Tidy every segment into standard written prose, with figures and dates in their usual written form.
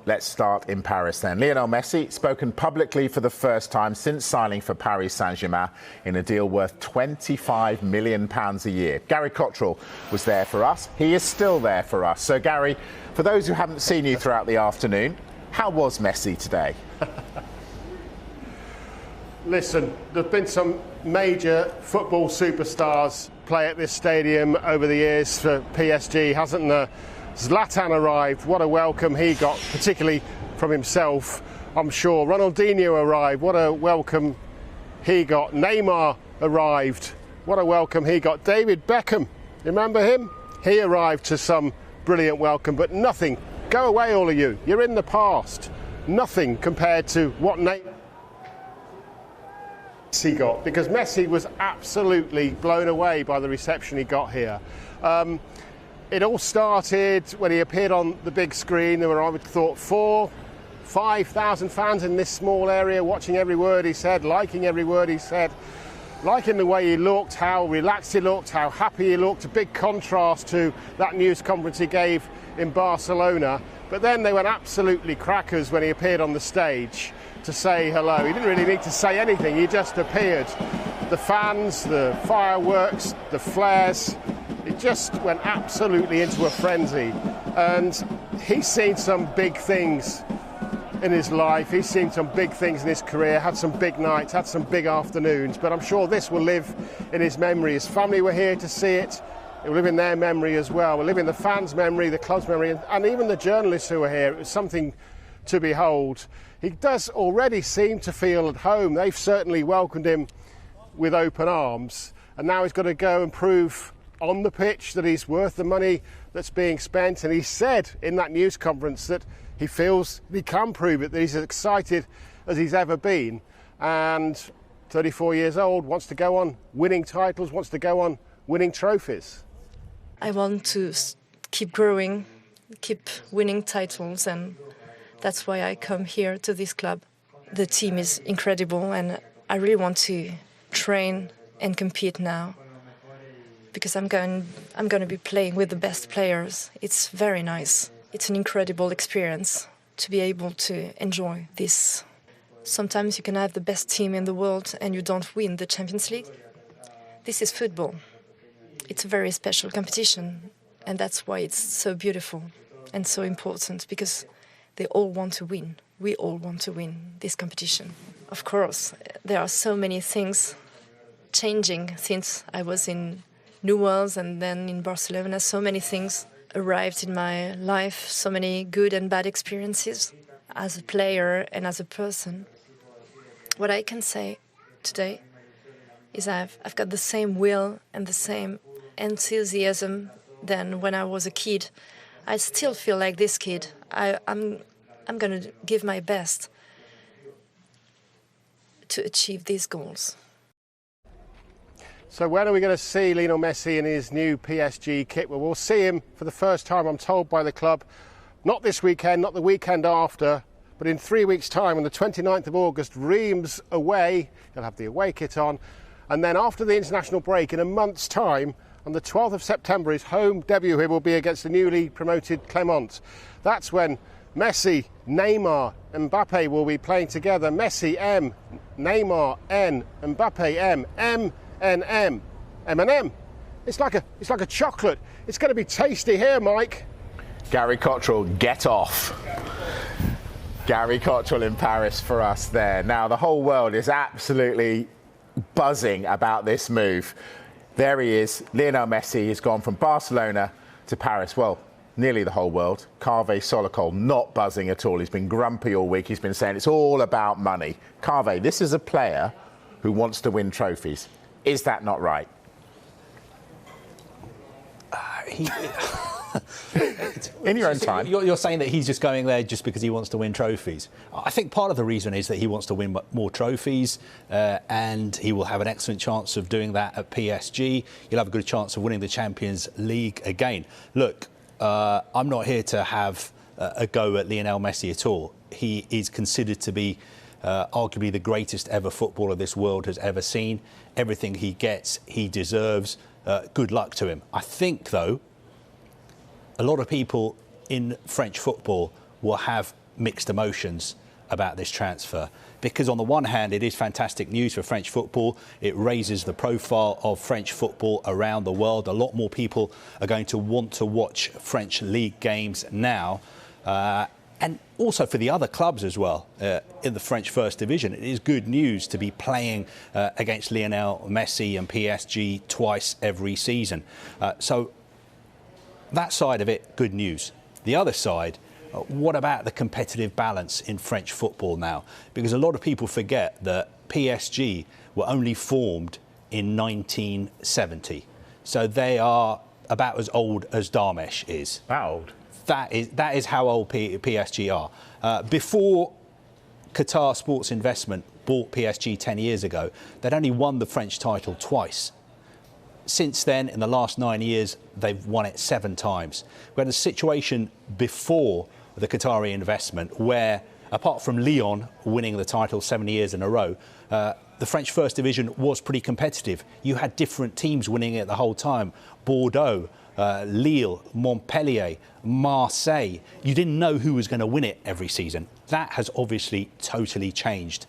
let's start in Paris then. Lionel Messi spoken publicly for the first time since signing for Paris Saint-Germain in a deal worth £25 million a year. Gary Cottrell was there for us. He is still there for us. So, Gary, for those who haven't seen you throughout the afternoon, how was Messi today? Listen, there've been some major football superstars play at this stadium over the years for PSG, hasn't there? Zlatan arrived, what a welcome he got, particularly from himself, I'm sure. Ronaldinho arrived, what a welcome he got. Neymar arrived, what a welcome he got. David Beckham, remember him? He arrived to some brilliant welcome, but nothing. Go away, all of you. You're in the past. Nothing compared to what Messi got, because Messi was absolutely blown away by the reception he got here. It all started when he appeared on the big screen. There were, I would have thought, 5,000 fans in this small area watching every word he said, liking every word he said, liking the way he looked, how relaxed he looked, how happy he looked. A big contrast to that news conference he gave in Barcelona. But then they went absolutely crackers when he appeared on the stage to say hello. He didn't really need to say anything, he just appeared. The fans, the fireworks, the flares, it just went absolutely into a frenzy. And he's seen some big things in his life, he's seen some big things in his career, had some big nights, had some big afternoons, but I'm sure this will live in his memory. His family were here to see it. It will live in their memory as well. It will live in the fans' memory, the club's memory, and even the journalists who were here. It was something to behold. He does already seem to feel at home. They've certainly welcomed him with open arms, and now he's got to go and prove on the pitch that he's worth the money that's being spent. And he said in that news conference that he feels he can prove it, that he's as excited as he's ever been. And 34 years old, wants to go on winning titles, wants to go on winning trophies. I want to keep growing, keep winning titles, and that's why I come here to this club. The team is incredible, and I really want to train and compete now, because I'm going to be playing with the best players. It's very nice. It's an incredible experience to be able to enjoy this. Sometimes you can have the best team in the world and you don't win the Champions League. This is football. It's a very special competition, and that's why it's so beautiful and so important, because they all want to win. We all want to win this competition. Of course, there are so many things changing since I was in New Orleans and then in Barcelona. So many things arrived in my life, so many good and bad experiences as a player and as a person. What I can say today is I've got the same will and the same enthusiasm than when I was a kid. I still feel like this kid. I'm going to give my best to achieve these goals. So when are we going to see Lionel Messi in his new PSG kit? Well, we'll see him for the first time, I'm told, by the club. Not this weekend, not the weekend after, but in 3 weeks' time, on the 29th of August, Reims away. He'll have the away kit on. And then after the international break, in a month's time, on the 12th of September, his home debut here will be against the newly promoted Clermont. That's when Messi, Neymar, Mbappe will be playing together. Messi, M, Neymar, N, Mbappe, M, M&M. M&M. It's like a chocolate. It's going to be tasty here, Mike. Gary Cottrell, get off. Gary Cottrell in Paris for us there. Now, the whole world is absolutely buzzing about this move. There he is. Lionel Messi has gone from Barcelona to Paris. Well, nearly the whole world. Carve Solocol not buzzing at all. He's been grumpy all week. He's been saying it's all about money. Carve, this is a player who wants to win trophies. Is that not right? In your own time. You're saying that he's just going there just because he wants to win trophies. I think part of the reason is that he wants to win more trophies, and he will have an excellent chance of doing that at PSG. He'll have a good chance of winning the Champions League again. Look, I'm not here to have a go at Lionel Messi at all. He is considered to be arguably the greatest ever footballer this world has ever seen. Everything he gets, he deserves. Good luck to him. I think, though, a lot of people in French football will have mixed emotions about this transfer, because on the one hand it is fantastic news for French football. It raises the profile of French football around the world. A lot more people are going to want to watch French league games now, and also for the other clubs as well in the French First Division. It is good news to be playing against Lionel Messi and PSG twice every season. So that side of it, good news. The other side, what about the competitive balance in French football now? Because a lot of people forget that PSG were only formed in 1970. So they are about as old as Darmesh is. That old? That is how old PSG are. Before Qatar Sports Investment bought PSG 10 years ago, they'd only won the French title twice. Since then, in the last 9 years, they've won it 7 times. We had a situation before the Qatari investment where, apart from Lyon winning the title 7 years in a row, the French First Division was pretty competitive. You had different teams winning it the whole time. Bordeaux, Lille, Montpellier, Marseille. You didn't know who was going to win it every season. That has obviously totally changed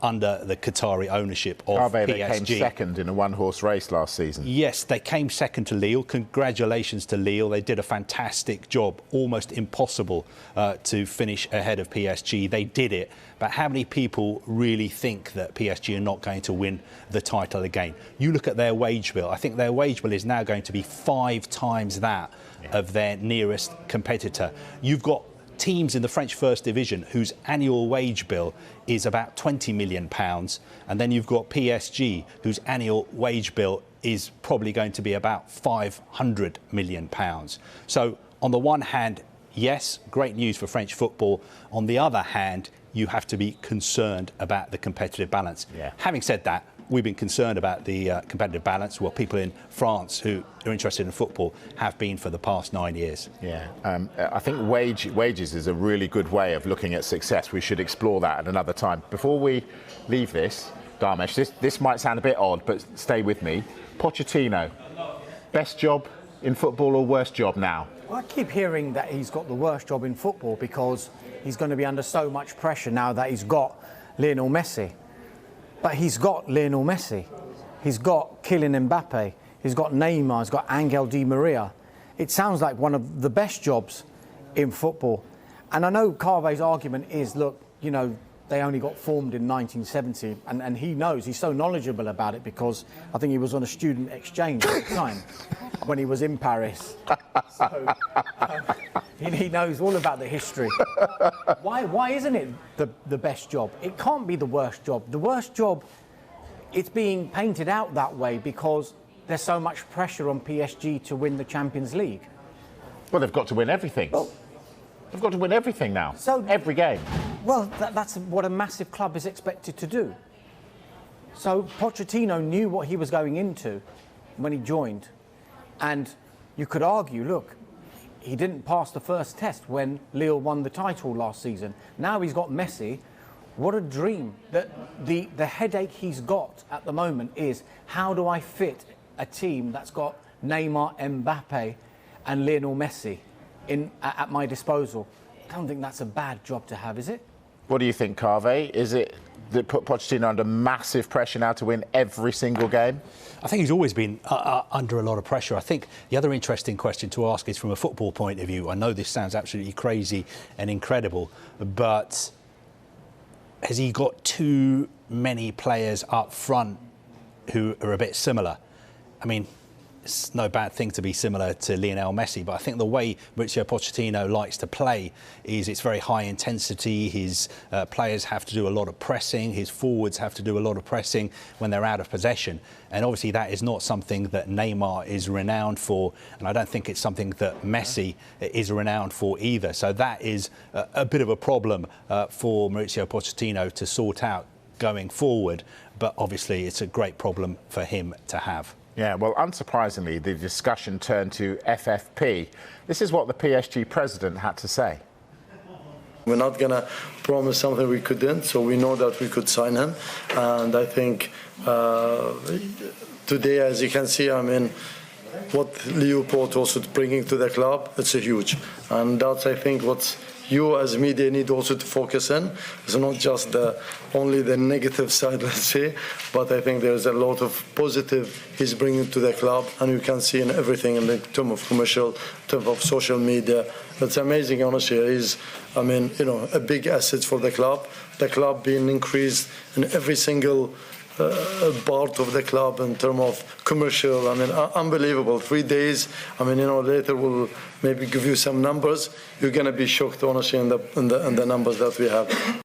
under the Qatari ownership of PSG. They came second in a one-horse race last season. Yes, they came second to Lille. Congratulations to Lille. They did a fantastic job. Almost impossible to finish ahead of PSG. They did it. But how many people really think that PSG are not going to win the title again? You look at their wage bill. I think their wage bill is now going to be 5 times that of their nearest competitor. You've got teams in the French First Division whose annual wage bill is about £20 million, and then you've got PSG whose annual wage bill is probably going to be about £500 million. So on the one hand, yes, great news for French football. On the other hand, you have to be concerned about the competitive balance. Having said that, we've been concerned about the competitive balance. Well, people in France who are interested in football have been for the past 9 years. I think wages is a really good way of looking at success. We should explore that at another time. Before we leave this, Darmesh, this might sound a bit odd, but stay with me. Pochettino, best job in football or worst job now? Well, I keep hearing that he's got the worst job in football because he's going to be under so much pressure now that he's got Lionel Messi. But he's got Lionel Messi. He's got Kylian Mbappe. He's got Neymar. He's got Angel Di Maria. It sounds like one of the best jobs in football. And I know Carve's argument is, look, you know, they only got formed in 1970. And he knows, he's so knowledgeable about it because I think he was on a student exchange at the time when he was in Paris. So he knows all about the history. Why isn't it the best job? It can't be the worst job. The worst job, it's being painted out that way because there's so much pressure on PSG to win the Champions League. Well, they've got to win everything. Well, they've got to win everything now. So every game. Well, that's what a massive club is expected to do. So Pochettino knew what he was going into when he joined. And you could argue, look, he didn't pass the first test when Lille won the title last season. Now he's got Messi. What a dream. The headache he's got at the moment is, how do I fit a team that's got Neymar, Mbappe and Lionel Messi at my disposal? I don't think that's a bad job to have, is it? What do you think, Carve? Is it that put Pochettino under massive pressure now to win every single game? I think he's always been under a lot of pressure. I think the other interesting question to ask is from a football point of view. I know this sounds absolutely crazy and incredible, but has he got too many players up front who are a bit similar? I mean, it's no bad thing to be similar to Lionel Messi, but I think the way Mauricio Pochettino likes to play is it's very high intensity. His players have to do a lot of pressing. His forwards have to do a lot of pressing when they're out of possession. And obviously that is not something that Neymar is renowned for. And I don't think it's something that Messi is renowned for either. So that is a bit of a problem for Mauricio Pochettino to sort out going forward. But obviously it's a great problem for him to have. Yeah, well, unsurprisingly, the discussion turned to FFP. This is what the PSG president had to say. We're not going to promise something we couldn't, so we know that we could sign him. And I think today, as you can see, I mean, what Leopold also bringing to the club, it's a huge. And that's, I think, what you as media need also to focus in. It's not just only the negative side, let's say, but I think there's a lot of positive he's bringing to the club, and you can see in everything in the term of commercial, in terms of social media. It's amazing, honestly. He's, I mean, you know, a big asset for the club. The club being increased in every single part of the club in terms of commercial. I mean, unbelievable. 3 days. I mean, you know, later we'll maybe give you some numbers. You're going to be shocked, honestly, in the numbers that we have.